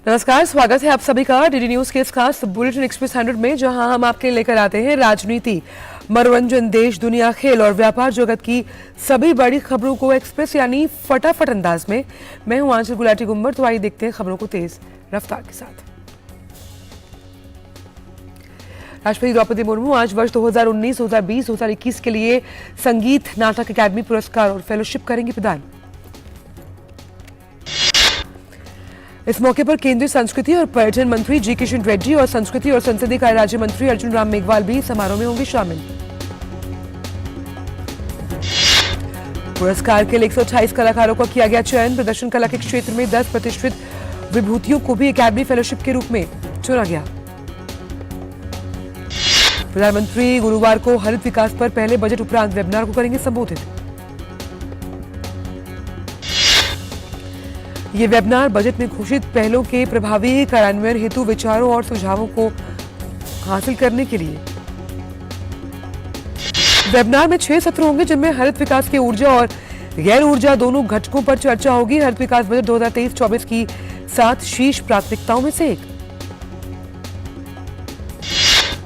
नमस्कार, स्वागत है आप सभी का डीडी न्यूज के इस खास बुलेटिन एक्सप्रेस 100 में, जहां हम आपके लेकर आते हैं राजनीति, मनोरंजन, देश दुनिया, खेल और व्यापार जगत की सभी बड़ी खबरों को एक्सप्रेस यानी फटाफट अंदाज में। मैं हूं आंचल गुलाटी गुम्बर। तो आइए देखते हैं खबरों को तेज रफ्तार के साथ। राष्ट्रपति द्रौपदी मुर्मू आज वर्ष 2019, 2020, 2021 के लिए संगीत नाटक अकादमी पुरस्कार और फेलोशिप करेंगे प्रदान। इस मौके पर केंद्रीय संस्कृति और पर्यटन मंत्री जी किशन रेड्डी और संस्कृति और संसदीय कार्य राज्य मंत्री अर्जुन राम मेघवाल भी समारोह में होंगे शामिल। पुरस्कार के लिए 128 कलाकारों का किया गया चयन। प्रदर्शन कला के क्षेत्र में 10 प्रतिष्ठित विभूतियों को भी अकादमी फेलोशिप के रूप में चुना गया। प्रधानमंत्री गुरुवार को हरित विकास पर पहले बजट उपरांत वेबिनार को करेंगे संबोधित। ये वेबिनार बजट में घोषित पहलों के प्रभावी कार्यान्वयन हेतु विचारों और सुझावों को हासिल करने के लिए। वेबिनार में 6 सत्र होंगे, जिनमें हरित विकास के ऊर्जा और गैर ऊर्जा दोनों घटकों पर चर्चा होगी। हरित विकास बजट 2023-24 की 7 शीर्ष प्राथमिकताओं में से एक।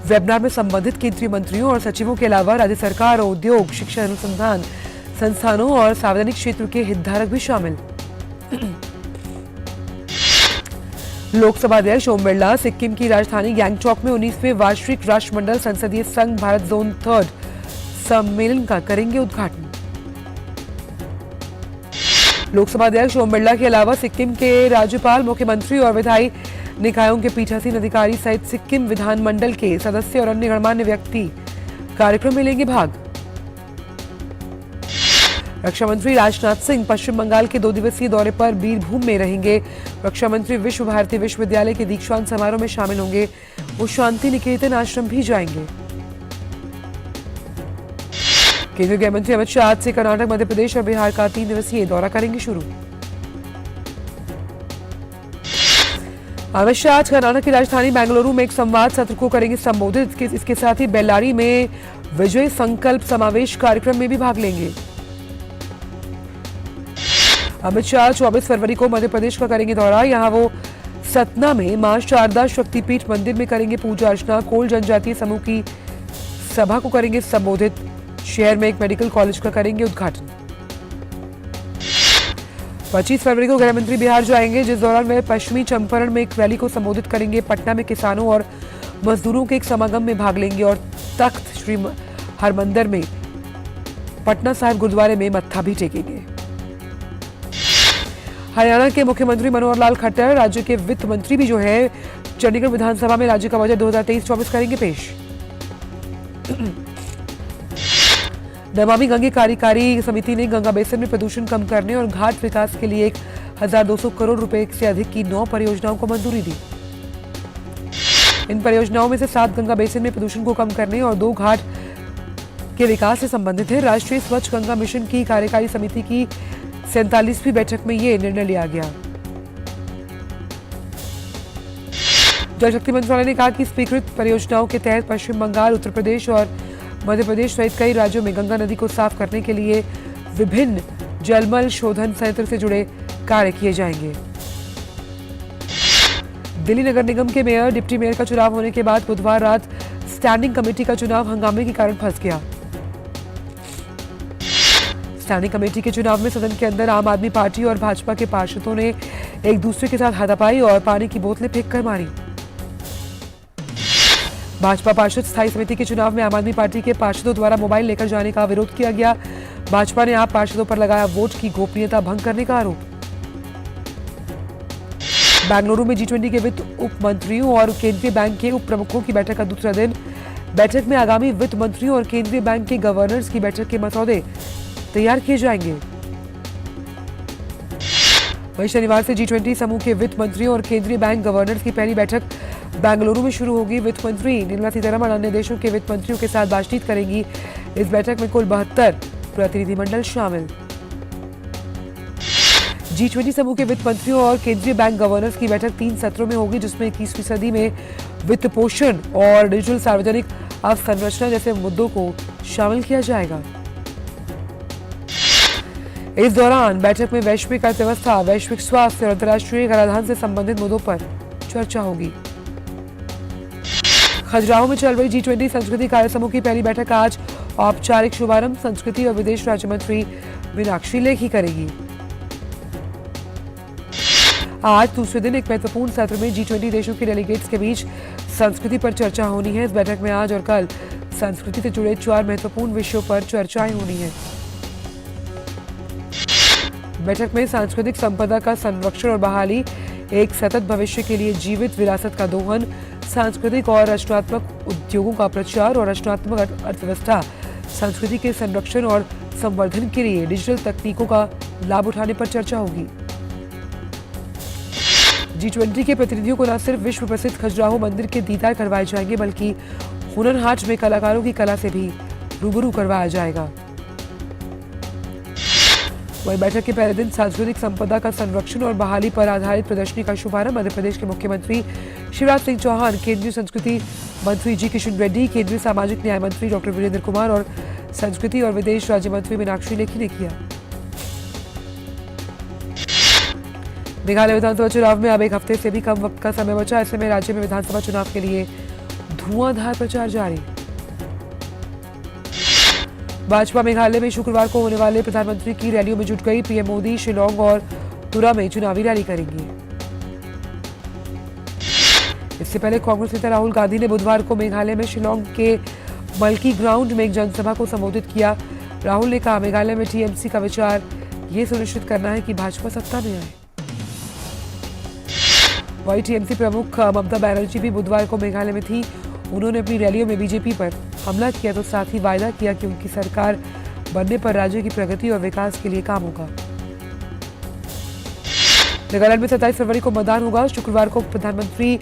वेबिनार में संबंधित केंद्रीय मंत्रियों और सचिवों के अलावा राज्य सरकार और उद्योग, शिक्षा अनुसंधान संस्थानों और सार्वजनिक क्षेत्र के हितधारक भी शामिल। लोकसभा अध्यक्ष ओम बिरला सिक्किम की राजधानी गैंगटॉक में 19वें वार्षिक राष्ट्रमंडल संसदीय संघ भारत जोन 3 सम्मेलन का करेंगे उद्घाटन। लोकसभा अध्यक्ष ओम बिरला के अलावा सिक्किम के राज्यपाल, मुख्यमंत्री और विधायी निकायों के पीठासीन अधिकारी सहित सिक्किम विधानमंडल के सदस्य और अन्य गणमान्य व्यक्ति कार्यक्रम में लेंगे भाग। रक्षा मंत्री राजनाथ सिंह पश्चिम बंगाल के 2 दिवसीय दौरे पर बीरभूम में रहेंगे। रक्षा मंत्री विश्व भारती विश्वविद्यालय के दीक्षांत समारोह में शामिल होंगे। वो शांति निकेतन आश्रम भी जाएंगे। केंद्रीय गृह मंत्री अमित शाह आज से कर्नाटक, मध्य प्रदेश और बिहार का 3 दिवसीय दौरा करेंगे शुरू। अमित शाह आज कर्नाटक की राजधानी बेंगलुरु में एक संवाद सत्र को करेंगे संबोधित। इसके साथ ही बेल्लारी में विजय संकल्प समावेश कार्यक्रम में भी भाग लेंगे। अमित शाह 24 फरवरी को मध्य प्रदेश का करेंगे दौरा। यहां वो सतना में मां शारदा शक्तिपीठ मंदिर में करेंगे पूजा अर्चना। कोल जनजातीय समूह की सभा को करेंगे संबोधित। शहर में एक मेडिकल कॉलेज का करेंगे उद्घाटन। 25 फरवरी को गृह मंत्री बिहार जाएंगे, जिस दौरान वे पश्चिमी चंपारण में एक रैली को संबोधित करेंगे। पटना में किसानों और मजदूरों के एक समागम में भाग लेंगे और तख्त श्री हरमंदिर में पटना साहिब गुरुद्वारे में मत्था भी टेकेंगे। हरियाणा के मुख्यमंत्री मनोहर लाल खट्टर, राज्य के वित्त मंत्री भी जो है, चंडीगढ़ विधानसभा में राज्य का बजट 2023-24 करेंगे पेश। नमामि गंगे कार्यकारी समिति ने गंगा बेसिन में प्रदूषण कम करने और घाट विकास के लिए 1,200 करोड़ रुपए से अधिक की 9 परियोजनाओं को मंजूरी दी। इन परियोजनाओं में से 7 गंगा बेसिन में प्रदूषण को कम करने और 2 घाट के विकास से संबंधित है। राष्ट्रीय स्वच्छ गंगा मिशन की कार्यकारी समिति की 47वीं बैठक में ये निर्णय लिया गया। जल शक्ति मंत्रालय ने कहा कि स्वीकृत परियोजनाओं के तहत पश्चिम बंगाल, उत्तर प्रदेश और मध्य प्रदेश सहित कई राज्यों में गंगा नदी को साफ करने के लिए विभिन्न जलमल शोधन संयंत्र से जुड़े कार्य किए जाएंगे। दिल्ली नगर निगम के मेयर, डिप्टी मेयर का चुनाव होने के बाद बुधवार रात स्टैंडिंग कमेटी का चुनाव हंगामे के कारण फंस गया। स्टैंडिंग कमेटी के चुनाव में सदन के अंदर आम आदमी पार्टी और भाजपा के पार्षदों ने एक दूसरे के साथ हाथापाई और पानी की बोतलें फेंककर मारी। भाजपा पार्षद स्थायी समिति के चुनाव में आम आदमी पार्टी के पार्षदों द्वारा मोबाइल लेकर जाने का विरोध किया गया। भाजपा ने आप पार्षदों पर लगाया वोट की गोपनीयता भंग करने का आरोप। बेंगलुरु में G20 के वित्त उप मंत्रियों और केंद्रीय बैंक के उप प्रमुखों की बैठक का दूसरा दिन। बैठक में आगामी वित्त मंत्रियों और केंद्रीय बैंक के गवर्नर्स की बैठक के मसौदे तैयार किए जाएंगे। वहीं शनिवार से G20 समूह के वित्त मंत्रियों और केंद्रीय बैंक गवर्नर्स की पहली बैठक बेंगलुरु में शुरू होगी। वित्त मंत्री निर्मला सीतारमण अन्य देशों के वित्त मंत्रियों के साथ बातचीत करेंगी। इस बैठक में कुल 72 प्रतिनिधिमंडल शामिल। G20 समूह के वित्त मंत्रियों और केंद्रीय बैंक गवर्नर्स की बैठक 3 सत्रों में होगी, जिसमें 21वीं सदी में वित्त पोषण और डिजिटल सार्वजनिक अवसंरचना जैसे मुद्दों को शामिल किया जाएगा। इस दौरान बैठक में वैश्विक अर्थव्यवस्था, वैश्विक स्वास्थ्य और अंतर्राष्ट्रीय कराधान से संबंधित मुद्दों पर चर्चा होगी। खजुराहो में चल रही G20 संस्कृति कार्य समूह की पहली बैठक आज औपचारिक शुभारंभ संस्कृति और विदेश राज्य मंत्री मीनाक्षी लेखी करेगी। आज दूसरे दिन एक महत्वपूर्ण सत्र में G20 देशों के डेलीगेट्स के बीच संस्कृति पर चर्चा होनी है। इस बैठक में आज और कल संस्कृति से जुड़े 4 महत्वपूर्ण विषयों पर चर्चाएं होनी है। बैठक में सांस्कृतिक संपदा का संरक्षण और बहाली, एक सतत भविष्य के लिए जीवित विरासत का दोहन, सांस्कृतिक और रचनात्मक उद्योगों का प्रचार और रचनात्मक अर्थव्यवस्था, संस्कृति के संरक्षण और संवर्धन के लिए डिजिटल तकनीकों का लाभ उठाने पर चर्चा होगी। G20 के प्रतिनिधियों को न सिर्फ विश्व प्रसिद्ध खजुराहो मंदिर के दीदार करवाए जाएंगे, बल्कि हुनर हाट में कलाकारों की कला से भी रूबरू करवाया जाएगा। वहीं बैठक के पहले दिन सांस्कृतिक संपदा का संरक्षण और बहाली पर आधारित प्रदर्शनी का शुभारंभ मध्य प्रदेश के मुख्यमंत्री शिवराज सिंह चौहान, केंद्रीय संस्कृति मंत्री जी किशन रेड्डी, केंद्रीय सामाजिक न्याय मंत्री डॉक्टर वीरेंद्र कुमार और संस्कृति और विदेश राज्य मंत्री मीनाक्षी लेखी ने किया। मेघालय विधानसभा चुनाव में अब एक हफ्ते से भी कम वक्त का समय बचा। ऐसे में राज्य में विधानसभा चुनाव के लिए धुआंधार प्रचार जारी। भाजपा मेघालय में शुक्रवार को होने वाले प्रधानमंत्री की रैलियों में जुट गई। पीएम मोदी शिलोंग और तुरा में चुनावी रैली करेंगे। इससे पहले कांग्रेस नेता राहुल गांधी ने बुधवार को मेघालय में शिलोंग के मल्की ग्राउंड में एक जनसभा को संबोधित किया। राहुल ने कहा, मेघालय में टीएमसी का विचार ये सुनिश्चित करना है कि भाजपा सत्ता में आए। वही टीएमसी प्रमुख ममता बनर्जी भी बुधवार को मेघालय में थी। उन्होंने अपनी रैलियों में बीजेपी पर हमला किया तो साथ ही वायदा किया कि उनकी सरकार बनने पर राज्य की प्रगति और विकास के लिए काम होगा। नागालैंड में 27 फरवरी को मतदान होगा। शुक्रवार को प्रधानमंत्री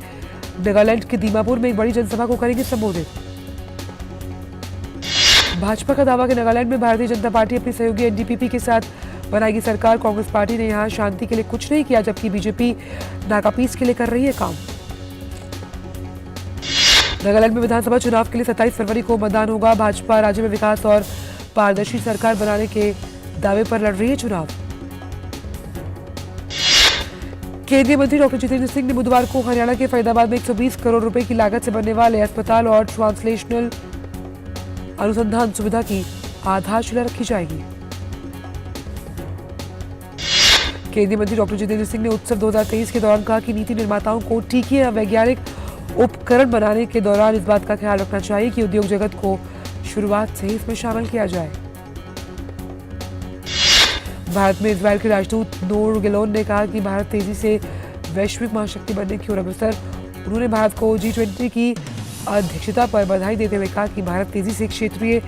नागालैंड के दीमापुर में एक बड़ी जनसभा को करेंगे संबोधित। भाजपा का दावा कि नागालैंड में भारतीय जनता पार्टी अपनी सहयोगी एनडीपीपी के साथ बनाएगी सरकार। कांग्रेस पार्टी ने यहां शांति के लिए कुछ नहीं किया, जबकि बीजेपी नाकापीस के लिए कर रही है काम। नागालैंड में विधानसभा चुनाव के लिए 27 फरवरी को मतदान होगा। भाजपा राज्य में विकास और पारदर्शी सरकार बनाने के दावे पर लड़ रही है चुनाव। केंद्रीय मंत्री डॉक्टर जितेंद्र सिंह ने बुधवार को हरियाणा के फरीदाबाद में 120 करोड़ रुपए की लागत से बनने वाले अस्पताल और ट्रांसलेशनल अनुसंधान सुविधा की आधारशिला रखी जाएगी। केंद्रीय मंत्री डॉक्टर जितेंद्र सिंह ने उत्सव 2023 के दौरान कहा कि नीति निर्माताओं को टीके या वैज्ञानिक उपकरण बनाने के दौरान इस बात का ख्याल रखना चाहिए कि उद्योग जगत को शुरुआत से ही इसमें शामिल किया जाए। भारत में इजरायल के राजदूत नोर गिलोन ने कहा कि भारत तेजी से वैश्विक महाशक्ति बनने की ओर अग्रसर। उन्होंने भारत को G20 की अध्यक्षता पर बधाई देते हुए कहा कि भारत तेजी से क्षेत्रीय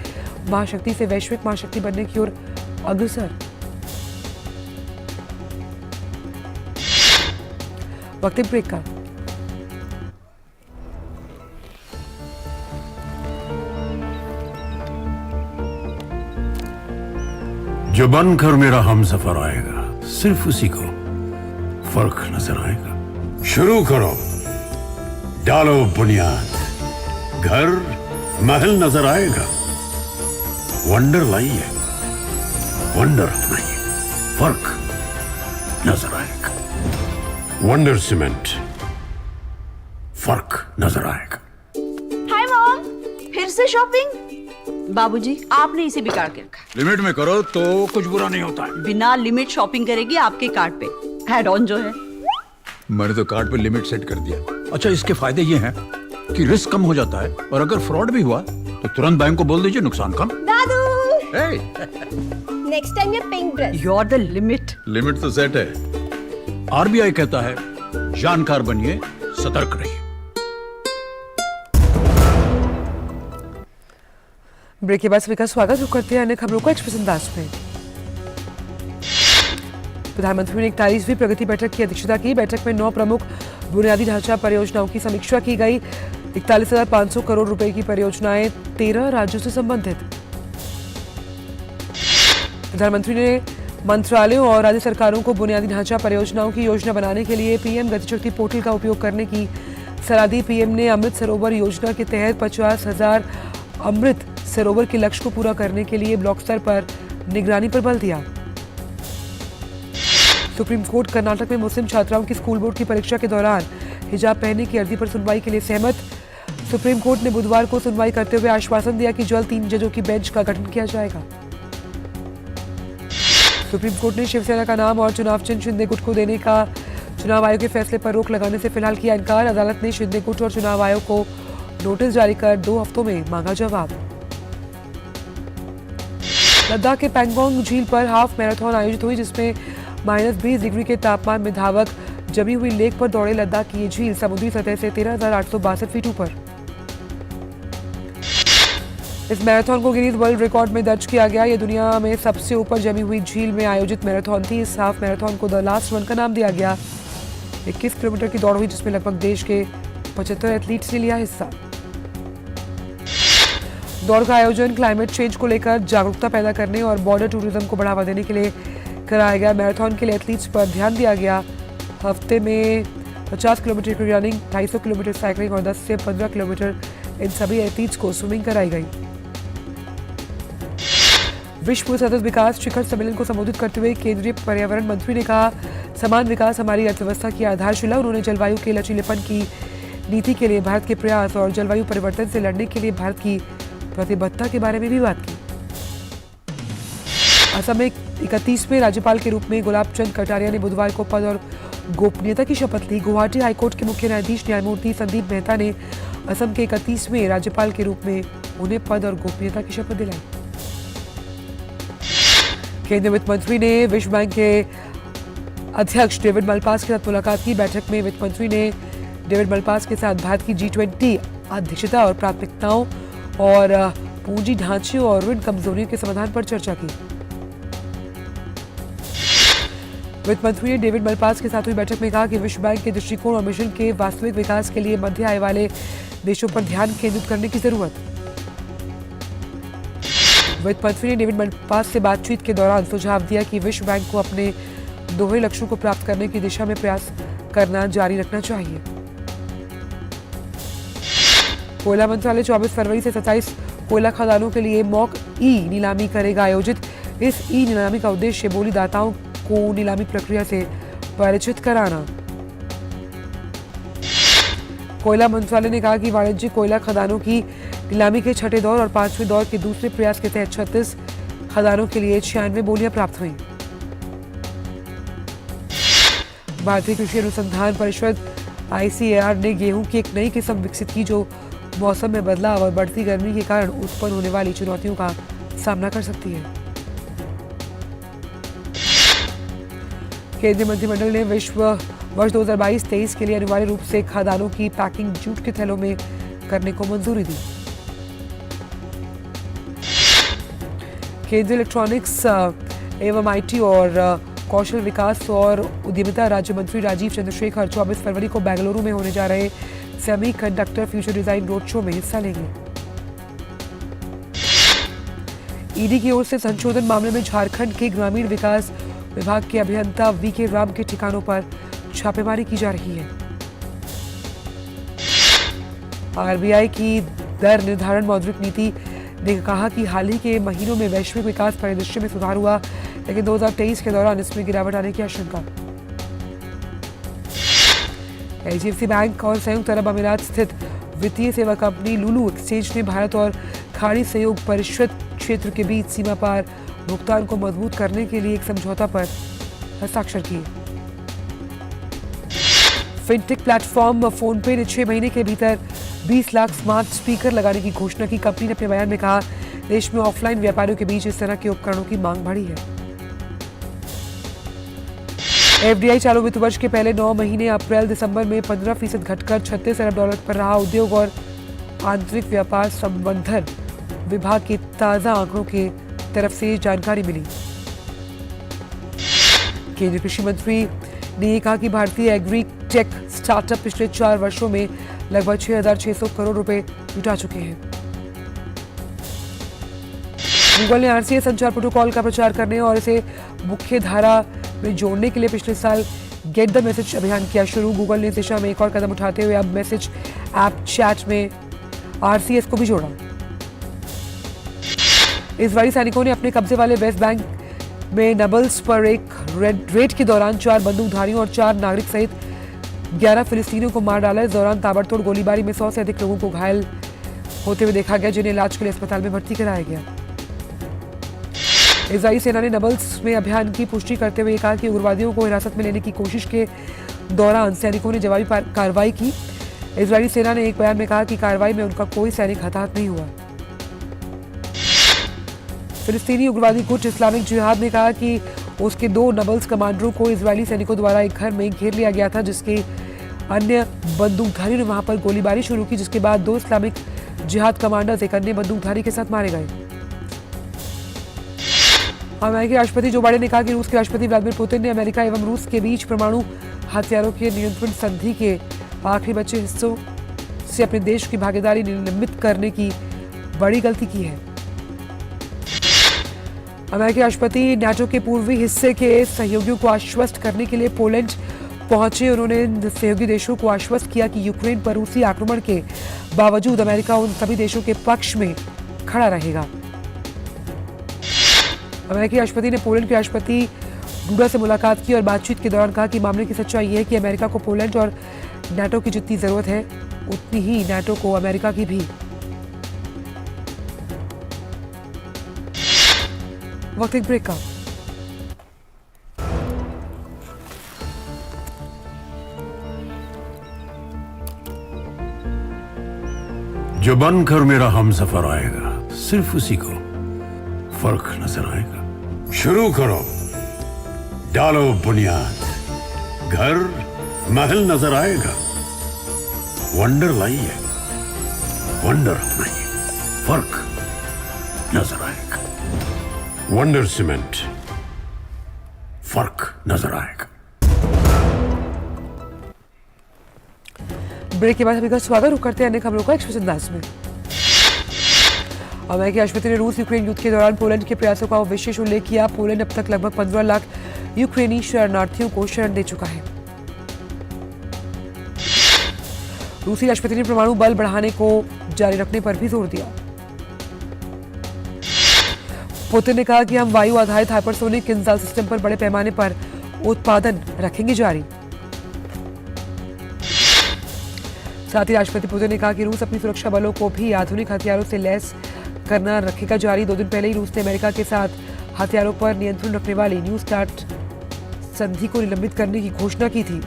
महाशक्ति से वैश्विक महाशक्ति बनने की ओर अग्रसर। वक्त ब्रेक का। जो बनकर मेरा हमसफर आएगा, सिर्फ उसी को फर्क नजर आएगा। शुरू करो, डालो बुनियाद, घर महल नजर आएगा। वंडर लाइए, वंडर अपनाइए, फर्क नजर आएगा। वंडर सीमेंट, फर्क नजर आएगा। हाय मॉम, फिर से शॉपिंग? बाबूजी, आपने इसे बिगाड़ के रखा। लिमिट में करो तो कुछ बुरा नहीं होता है। बिना लिमिट शॉपिंग करेगी आपके कार्ड पे ऐड ऑन जो है। मैंने तो कार्ड पे लिमिट सेट कर दिया। अच्छा, इसके फायदे ये हैं कि रिस्क कम हो जाता है और अगर फ्रॉड भी हुआ तो तुरंत बैंक को बोल दीजिए, नुकसान कम। दादू, hey! नेक्स्ट टाइम ये pink dress. You are the limit. Limit तो सेट है। आरबीआई कहता है, जानकार बनिए, सतर्क रहिए। ब्रेक के बाद सभी का स्वागत करते हैं अन्य खबरों को एक्सप्रेस अंदाज में। प्रधानमंत्री ने 41वीं प्रगति बैठक की अध्यक्षता की। बैठक में 9 प्रमुख बुनियादी ढांचा परियोजनाओं की समीक्षा की गई। 41,500 करोड़ रुपए की परियोजनाएं 13 राज्यों से संबंधित। प्रधानमंत्री ने मंत्रालयों और राज्य सरकारों को बुनियादी ढांचा परियोजनाओं की योजना बनाने के लिए पीएम गतिशक्ति पोर्टल का उपयोग करने की सलाह दी। पीएम ने अमृत सरोवर योजना के तहत 50,000 अमृत सरोवर के लक्ष्य को पूरा करने के लिए ब्लॉक स्तर पर निगरानी पर बल दिया। सुप्रीम कोर्ट कर्नाटक में मुस्लिम छात्राओं की स्कूल बोर्ड की परीक्षा के दौरान हिजाब पहनने की अर्जी पर सुनवाई के लिए सहमत। सुप्रीम कोर्ट ने बुधवार को सुनवाई करते हुए आश्वासन दिया कि जल्द 3 जजों की बेंच का गठन किया जाएगा। सुप्रीम कोर्ट ने शिवसेना का नाम और चुनाव चिन्ह शिंदे गुट को देने का चुनाव आयोग के फैसले पर रोक लगाने से फिलहाल किया इनकार। अदालत ने शिंदे गुट और चुनाव आयोग को नोटिस जारी कर 2 हफ्तों में मांगा जवाब। लद्दाख के पैंगोंग झील पर हाफ मैराथन आयोजित हुई, जिसमें -20 डिग्री के तापमान में धावक जमी हुई लेक पर दौड़े। लद्दाख की ये झील समुद्री सतह से 13,862 फीट ऊपर। इस मैराथन को गिनीज वर्ल्ड रिकॉर्ड में दर्ज किया गया। ये दुनिया में सबसे ऊपर जमी हुई झील में आयोजित मैराथन थी। इस हाफ मैराथन को द लास्ट रन का नाम दिया गया। 21 किलोमीटर की दौड़ हुई, जिसमें लगभग देश के 75 एथलीट्स ने लिया हिस्सा। दौड़ का आयोजन क्लाइमेट चेंज को लेकर जागरूकता पैदा करने और बॉर्डर टूरिज्म को बढ़ावा देने के लिए कराया गया। मैराथन के लिए एथलीट्स पर ध्यान दिया गया। हफ्ते में 50 किलोमीटर की रनिंग, 250 किलोमीटर साइकिलिंग और 10 से 15 किलोमीटर इन सभी एथलीट्स को स्विमिंग कराई गई। विश्व सतत विकास शिखर सम्मेलन को संबोधित करते हुए केंद्रीय पर्यावरण मंत्री ने कहा, समान विकास हमारी अर्थव्यवस्था की आधारशिला। उन्होंने जलवायु के लचीलेपन की नीति के लिए भारत के प्रयास और जलवायु परिवर्तन से लड़ने के लिए भारत की प्रतिबद्धता के बारे में भी बात की। असम में 31वें राज्यपाल के रूप में गुलाब चंद कटारिया ने बुधवार को पद और गोपनीयता की शपथ ली। गुवाहाटी हाईकोर्ट के मुख्य न्यायाधीश न्यायमूर्ति संदीप मेहता ने असम के 31वें राज्यपाल के रूप में उन्हें पद और गोपनीयता की शपथ दिलाई। केंद्रीय वित्त मंत्री ने विश्व बैंक के अध्यक्ष डेविड मलपास के साथ मुलाकात की। बैठक में वित्त मंत्री ने डेविड मलपास के साथ भारत की G20 अध्यक्षता और प्राथमिकताओं और पूंजी ढांचे और ऋण कमजोरियों के समाधान पर चर्चा की। वित्त मंत्री ने डेविड मलपास के साथ हुई बैठक में कहा कि विश्व बैंक के दृष्टिकोण और मिशन के वास्तविक विकास के लिए मध्य आय वाले देशों पर ध्यान केंद्रित करने की जरूरत। वित्त मंत्री ने डेविड मलपास से बातचीत के दौरान सुझाव दिया कि विश्व बैंक को अपने दोहरे लक्ष्यों को प्राप्त करने की दिशा में प्रयास करना जारी रखना चाहिए। कोयला मंत्रालय 24 फरवरी से 27 कोयला खदानों के लिए मॉक ई नीलामी करेगा आयोजित। इस ई नीलामी का उद्देश्य बोलीदाताओं को नीलामी प्रक्रिया से परिचित कराना। कोयला मंत्रालय ने कहा कि वाणिज्यिक कोयला खदानों की नीलामी के 6ठे दौर और 5वें दौर के दूसरे प्रयास के तहत 36 खदानों के लिए 96 बोलियां प्राप्त हुई। भारतीय कृषि अनुसंधान परिषद ICAR ने गेहूं की एक नई किस्म विकसित की जो मौसम में बदलाव और बढ़ती गर्मी के कारण उत्पन्न होने वाली चुनौतियों का सामना कर सकती है। केंद्रीय मंत्रिमंडल ने विश्व वर्ष 2022-23 के लिए अनिवार्य रूप से खाद्यान्नों की पैकिंग जूट के थैलों में करने को मंजूरी दी। केंद्रीय इलेक्ट्रॉनिक्स एवं IT और कौशल विकास और उद्यमिता राज्य मंत्री राजीव चंद्रशेखर 24 फरवरी को बेंगलुरु में होने जा रहे semiconductor future design road show में हिस्सा लेंगे। ईडी की ओर से संशोधन मामले में झारखंड के ग्रामीण विकास विभाग के अभियंता VK राम के ठिकानों पर छापेमारी की जा रही है। RBI की दर निर्धारण मौद्रिक नीति ने कहा कि हाल ही के महीनों में वैश्विक विकास परिदृश्य में सुधार हुआ, लेकिन 2023 के दौरान इसमें गिरावट आने की आशंका। HDFC बैंक और संयुक्त अरब अमीरात स्थित वित्तीय सेवा कंपनी लुलु एक्सचेंज ने भारत और खाड़ी सहयोग परिषद क्षेत्र के बीच सीमा पार भुगतान को मजबूत करने के लिए एक समझौता पर हस्ताक्षर किए। फिनटेक प्लेटफॉर्म फोनपे ने 6 महीने के भीतर 20 लाख स्मार्ट स्पीकर लगाने की घोषणा की। कंपनी ने अपने बयान में कहा, देश में ऑफलाइन व्यापारियों के बीच इस तरह के उपकरणों की मांग बढ़ी है। FDI चालू वित्त वर्ष के पहले 9 महीने अप्रैल-दिसंबर में 15% घटकर $36 अरब पर रहा। उद्योग और आंतरिक व्यापार संवर्धन विभाग के ताजा आंकड़ों की तरफ से जानकारी मिली। केंद्रीय कृषि मंत्री ने यह कहा कि भारतीय एग्री टेक स्टार्टअप पिछले 4 वर्षों में लगभग 6,600 करोड़ रुपए जुटा चुके हैं। गूगल ने RCS संचार प्रोटोकॉल का प्रचार करने और इसे मुख्य धारा में जोड़ने के लिए पिछले साल गेट द मैसेज अभियान किया शुरू। गूगल ने इस दिशा में एक और कदम उठाते हुए अब मैसेज ऐप चैट में RCS को भी जोड़ा। इस बार सैनिकों ने अपने कब्जे वाले वेस्ट बैंक में नबल्स पर एक रेड के दौरान 4 बंदूकधारियों और 4 नागरिक सहित 11 फिलिस्तीनियों को मार डाला। इस दौरान ताबड़तोड़ गोलीबारी में 100 से अधिक लोगों को घायल होते हुए देखा गया, जिन्हें इलाज के लिए अस्पताल में भर्ती कराया गया। इजरायली सेना ने नबल्स में अभियान की पुष्टि करते हुए कहा कि उग्रवादियों को हिरासत में लेने की कोशिश के दौरान सैनिकों ने जवाबी कार्रवाई की। इजरायली सेना ने एक बयान में कहा कि कार्रवाई में उनका कोई सैनिक हताहत नहीं हुआ। फिलिस्तीनी उग्रवादी गुट इस्लामिक जिहाद ने कहा कि उसके 2 नबल्स कमांडरों को इजरायली सैनिकों द्वारा एक घर में घेर लिया गया था, जिसके अन्य बंदूकधारियों ने वहां पर गोलीबारी शुरू की, जिसके बाद 2 इस्लामिक जिहाद कमांडर्स एक अन्य बंदूकधारी के साथ मारे गए। अमेरिकी राष्ट्रपति जो बाइडेन ने कहा कि रूस के राष्ट्रपति व्लादिमीर पुतिन ने अमेरिका एवं रूस के बीच परमाणु हथियारों के नियंत्रण संधि के आखिरी बचे हिस्सों से अपने देश की भागीदारी निलंबित करने की बड़ी गलती की है। अमेरिकी राष्ट्रपति नाटो के पूर्वी हिस्से के सहयोगियों को आश्वस्त करने के लिए पोलैंड पहुंचे। उन्होंने सहयोगी देशों को आश्वस्त किया कि यूक्रेन पर रूसी आक्रमण के बावजूद अमेरिका उन सभी देशों के पक्ष में खड़ा रहेगा। अमेरिकी राष्ट्रपति ने पोलैंड के राष्ट्रपति डूडा से मुलाकात की और बातचीत के दौरान कहा कि मामले की सच्चाई यह है कि अमेरिका को पोलैंड और नाटो की जितनी जरूरत है उतनी ही नाटो को अमेरिका की भी। वक्त एक ब्रेक का। जो बनकर मेरा हमसफर आएगा, सिर्फ उसी को फर्क नजर आएगा। शुरू करो, डालो बुनियाद, घर महल नजर आएगा। वंडर लाइए, वंडर अपनाइए, फर्क नजर आएगा। वंडर सीमेंट, फर्क नजर आएगा। ब्रेक के बाद सभी का स्वागत। रुक करते हैं अन्य खबरों का एक्सप्रेस अंदाज में। अमेरिकी राष्ट्रपति ने रूस यूक्रेन युद्ध के दौरान पोलैंड के प्रयासों का विशेष उल्लेख किया। पोलैंड अब तक लगभग 15 लाख यूक्रेनी शरणार्थियों को शरण दे चुका है। रूसी राष्ट्रपति ने परमाणु बल बढ़ाने को जारी रखने पर भी जोर दिया। पुतिन ने कहा कि हम वायु आधारित हाइपरसोनिक मिसाइल सिस्टम पर बड़े पैमाने पर उत्पादन रखेंगे जारी। साथ ही राष्ट्रपति पुतिन ने कहा कि रूस अपनी सुरक्षा बलों को भी आधुनिक हथियारों से लैस करना रखेगा जारी। 2 दिन पहले ही रूस ने अमेरिका के साथ हथियारों पर नियंत्रण रखने वाली न्यू स्टार्ट संधि को निलंबित करने की घोषणा की थी।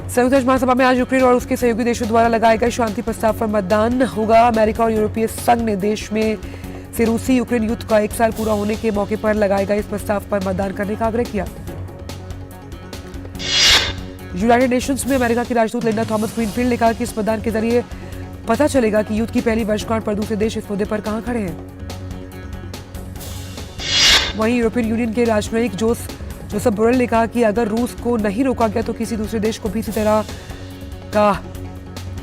संयुक्त राष्ट्र महासभा में आज यूक्रेन और उसके सहयोगी देशों द्वारा लगाए गए शांति प्रस्ताव पर मतदान होगा। अमेरिका और यूरोपीय संघ ने देश में से रूसी यूक्रेन युद्ध का 1 साल पूरा होने के मौके पर लगाए गए इस प्रस्ताव पर मतदान करने का आग्रह किया। यूनाइटेड नेशंस में अमेरिका की राजदूत लिंडा थॉमस ग्रीनफील्ड ने कहा कि इस मतदान के जरिए पता चलेगा कि युद्ध की पहली वर्षगांठ पर दूसरे देश इस मुद्दे पर कहां खड़े हैं। वहीं यूरोपियन यूनियन के राजनयिक जोसेफ बोरेल ने कहा कि अगर रूस को नहीं रोका गया तो किसी दूसरे देश को भी इसी तरह का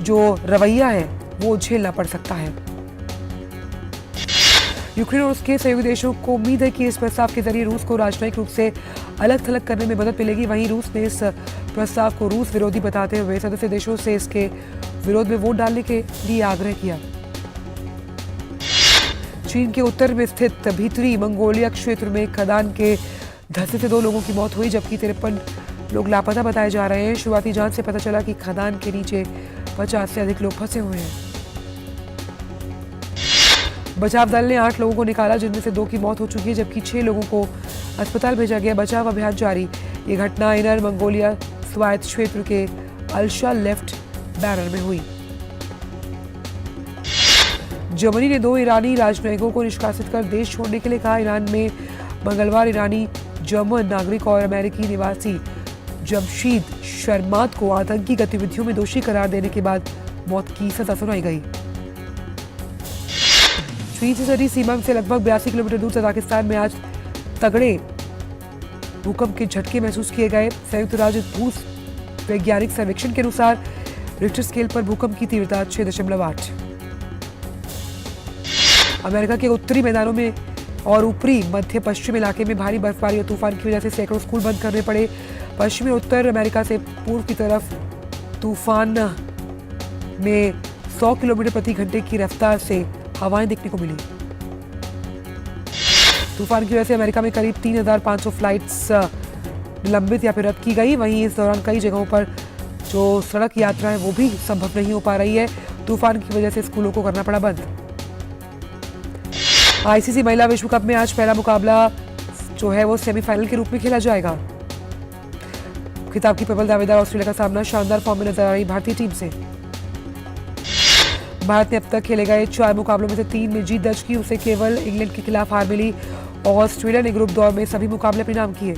जो रवैया है वो झेलना पड़ सकता है। यूक्रेन और उसके सहयोगी देशों को उम्मीद है कि इस प्रस्ताव के जरिए रूस को राजनयिक रूप से अलग थलग करने में मदद मिलेगी। वहीं रूस ने इस प्रस्ताव को रूस विरोधी बताते हुए सदस्य देशों से इसके विरोध में वोट डालने के लिए आग्रह किया। चीन के उत्तर में स्थित भीतरी मंगोलिया क्षेत्र में खदान के धंसने से 2 लोगों की मौत हुई, जबकि 53 लोग लापता बताए जा रहे हैं। शुरुआती जांच से पता चला कि खदान के नीचे 50 से अधिक लोग फंसे हुए हैं। बचाव दल ने 8 लोगों को निकाला, जिनमें से 2 की मौत हो चुकी है, जबकि 6 लोगों को अस्पताल भेजा गया। बचाव अभियान जारी। ये घटना इनर मंगोलिया स्वायत्त क्षेत्र के अल्शा लेफ्ट बैरर में हुई। जर्मनी ने 2 ईरानी राजनयिकों को निष्कासित कर देश छोड़ने के लिए कहा। ईरान में मंगलवार ईरानी जर्मन नागरिक और अमेरिकी निवासी जमशीद शर्मात को आतंकी गतिविधियों में दोषी करार देने के बाद मौत की सजा सुनाई गई। चीन से सटी सीमा से लगभग 82 किलोमीटर दूर तजाकिस्तान में आज तगड़े भूकंप के झटके महसूस किए गए। संयुक्त राज्य भू वैज्ञानिक सर्वेक्षण के अनुसार रिक्टर स्केल पर भूकंप की तीव्रता 6.8। अमेरिका के उत्तरी मैदानों में और ऊपरी मध्य पश्चिम इलाके में भारी बर्फबारी और तूफान की वजह से सैकड़ों स्कूल बंद करने पड़े। पश्चिमी और उत्तर अमेरिका से पूर्व की तरफ तूफान में 100 किलोमीटर प्रति घंटे की रफ्तार से हवाएं देखने को मिली। तूफान की वजह से अमेरिका में करीब 3,500 फ्लाइट्स निलंबित या फिर रद्द की गई। वहीं इस दौरान कई जगहों पर जो सड़क यात्रा है वो भी संभव नहीं हो पा रही है। तूफान की वजह से स्कूलों को करना पड़ा बंद। आईसीसी महिला विश्व कप में आज पहला मुकाबला जो है वो सेमीफाइनल के रूप में खेला जाएगा। खिताब की प्रबल दावेदार ऑस्ट्रेलिया का सामना शानदार फॉर्म में नजर आ रही भारतीय टीम से। भारत ने अब तक खेले गए 4 मुकाबलों में से 3 में जीत दर्ज की। उसे केवल इंग्लैंड के खिलाफ हार मिली। ऑस्ट्रेलिया ने ग्रुप दौर में सभी मुकाबले अपने नाम किए।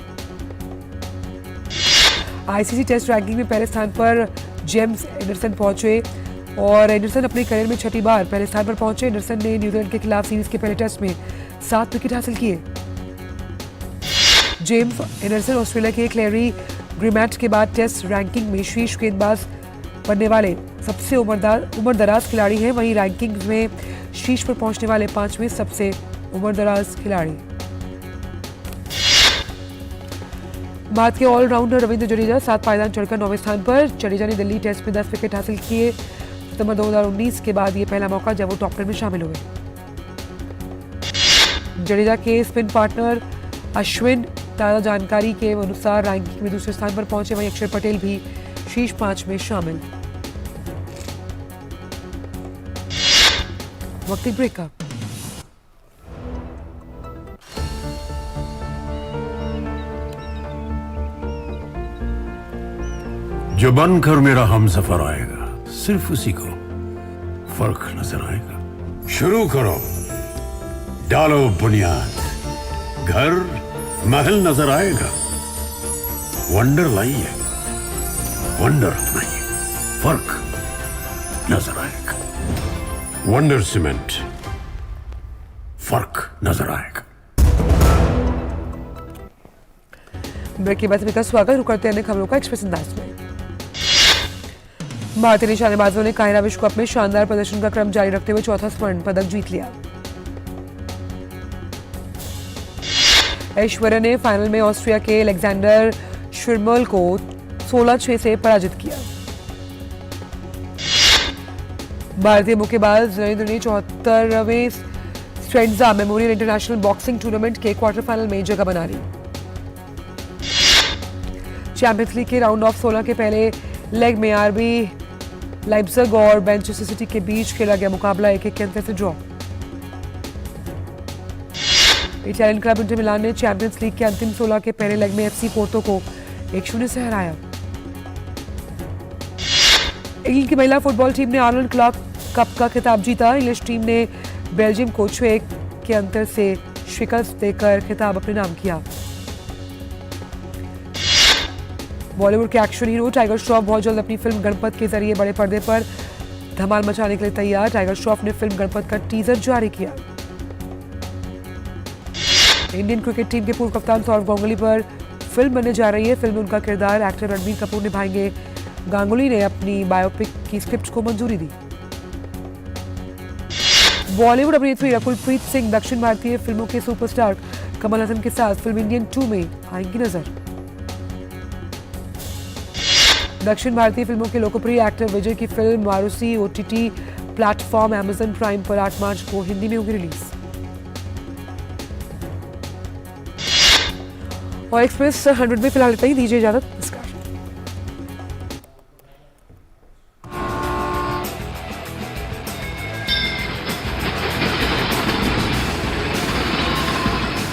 आईसीसी टेस्ट रैंकिंग में पहले स्थान पर जेम्स एंडरसन पहुंचे और एंडरसन अपने करियर में 6ठी बार पहले स्थान पर पहुंचे। एंडरसन ने न्यूजीलैंड के खिलाफ सीरीज के पहले टेस्ट में 7 विकेट हासिल किए। जेम्स एंडरसन ऑस्ट्रेलिया के क्लेरी ग्रिमैट के बाद टेस्ट रैंकिंग में शीर्ष गेंदबाज बनने वाले सबसे उम्रदराज खिलाड़ी हैं। वहीं रैंकिंग में शीर्ष पर पहुंचने वाले 5वें सबसे उम्रदराज खिलाड़ी। भारत के ऑलराउंडर रविंद्र जडेजा 7 पायदान चढ़कर 9वें स्थान पर। जडेजा ने दिल्ली टेस्ट में 10 विकेट हासिल किए। सितंबर 2019 के बाद ये पहला मौका जब वो टॉप 10 में शामिल हुए। जडेजा के स्पिन पार्टनर अश्विन ताज़ा जानकारी के अनुसार रैंकिंग में दूसरे स्थान पर पहुंचे। वहीं अक्षर पटेल भी शीर्ष 5 में शामिल। वक्त ब्रेक का। जो बनकर मेरा हमसफर आएगा सिर्फ उसी को फर्क नजर आएगा। शुरू करो, डालो बुनियाद, घर महल नजर आएगा। वंडर लाइए, वंडर अपनाइए, फर्क नजर आएगा। वंडर सीमेंट, फर्क नजर आएगा। ब्रेक के बाद सभी का स्वागत करते हैं खबरों का एक्सप्रेस अंदाज में। भारतीय निशानेबाजों ने कायरा विश्व कप में शानदार प्रदर्शन का क्रम जारी रखते हुए चौथा स्वर्ण पदक जीत लिया। ऐश्वर्या ने फाइनल में ऑस्ट्रिया के अलेक्जेंडर शिरमल को 16-6 से पराजित किया। भारतीय मुक्केबाज नरेंद्र ने 74वें Strandja memorial international boxing tournament के क्वार्टर फाइनल में जगह बना ली। चैंपियंस लीग के राउंड ऑफ 16 के पहले लेग में आरबी लाइप्जिग और मैनचेस्टर सिटी के बीच खेला गया मुकाबला 1-1 के अंतर से draw. Italian club Inter Milan ने चैंपियंस लीग के अंतिम 16 के पहले लेग में एफसी पोर्तो को 1-0 से हराया। इंग्लैंड की महिला फुटबॉल टीम ने आर्नल्ड क्लार्क कप का खिताब जीता। इंग्लिश टीम ने बेल्जियम को 6-1 के अंतर से शिकस्त देकर खिताब अपने नाम किया। बॉलीवुड के एक्शन हीरो टाइगर श्रॉफ बहुत जल्द अपनी फिल्म गणपत के जरिए बड़े पर्दे पर धमाल मचाने के लिए तैयार। टाइगर श्रॉफ ने फिल्म गणपत का टीजर जारी किया। इंडियन क्रिकेट टीम के पूर्व कप्तान सौरव गांगुली पर फिल्म बनने जा रही है। फिल्म में उनका किरदार एक्टर रणबीर कपूर निभाएंगे। गांगुली ने अपनी बायोपिक की स्क्रिप्ट को मंजूरी दी। बॉलीवुड अभिनेत्री रकुलप्रीत सिंह दक्षिण भारतीय फिल्मों के सुपरस्टार कमल हसन के साथ फिल्म इंडियन 2 में आएंगी नजर। दक्षिण भारतीय फिल्मों के लोकप्रिय एक्टर विजय की film Varisu OTT platform Amazon Prime पर 8 मार्च को हिंदी में होगी रिलीज। और एक्सप्रेस 100 में फिलहाल इतना ही। दीजिए इजाजत।